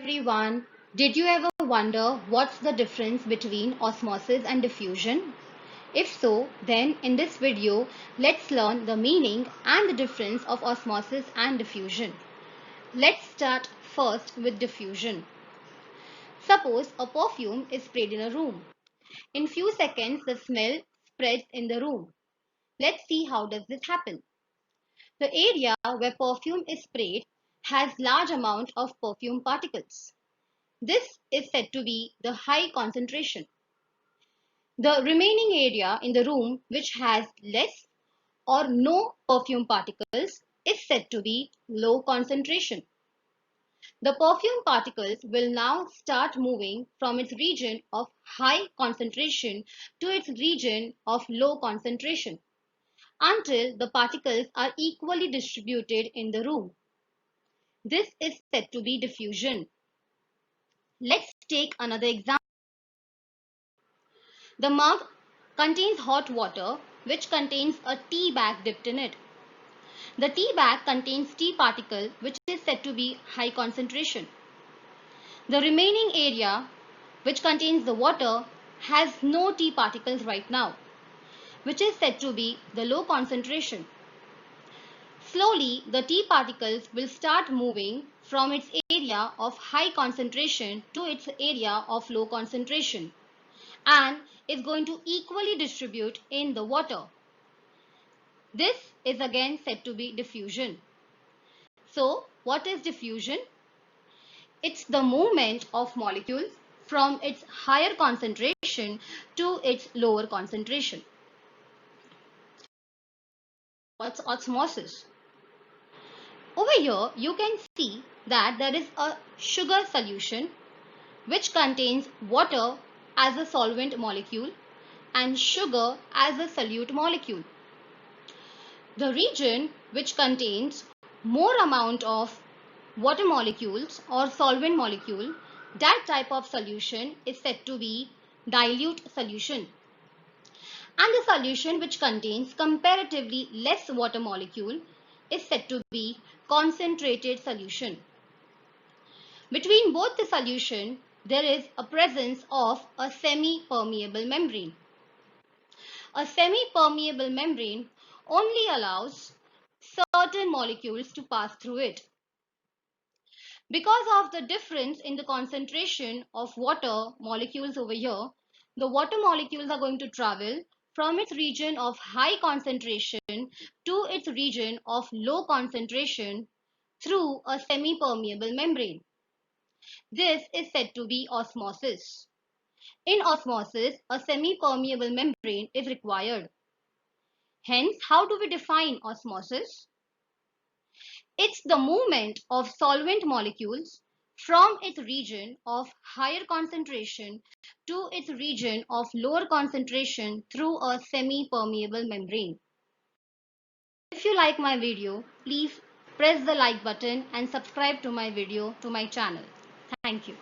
everyone. Did you ever wonder what's the difference between osmosis and diffusion? If so, then in this video, let's learn the meaning and the difference of osmosis and diffusion. Let's start first with diffusion. Suppose a perfume is sprayed in a room. In few seconds, the smell spreads in the room. Let's see how does this happen. The area where perfume is sprayed has large amount of perfume particles. This is said to be the high concentration. The remaining area in the room which has less or no perfume particles is said to be low concentration. The perfume particles will now start moving from its region of high concentration to its region of low concentration until the particles are equally distributed in the room. This is said to be diffusion. Let's take another example. The mug contains hot water which contains a tea bag dipped in it. The tea bag contains tea particle which is said to be high concentration. The remaining area which contains the water has no tea particles right now, which is said to be the low concentration. Slowly, the tea particles will start moving from its area of high concentration to its area of low concentration and is going to equally distribute in the water. This is again said to be diffusion. So, what is diffusion? It's the movement of molecules from its higher concentration to its lower concentration. What's osmosis? Over here, you can see that there is a sugar solution which contains water as a solvent molecule and sugar as a solute molecule. The region which contains more amount of water molecules or solvent molecule, that type of solution is said to be dilute solution. And the solution which contains comparatively less water molecule is said to be concentrated solution. Between both the solution, there is a presence of a semi-permeable membrane. A semi-permeable membrane only allows certain molecules to pass through it. Because of the difference in the concentration of water molecules over here, the water molecules are going to travel from its region of high concentration to its region of low concentration through a semi-permeable membrane. This is said to be osmosis. In osmosis, a semi-permeable membrane is required. Hence, how do we define osmosis? It's the movement of solvent molecules from its region of higher concentration to its region of lower concentration through a semi-permeable membrane. If you like my video, please press the like button and subscribe to my video to my channel. Thank you.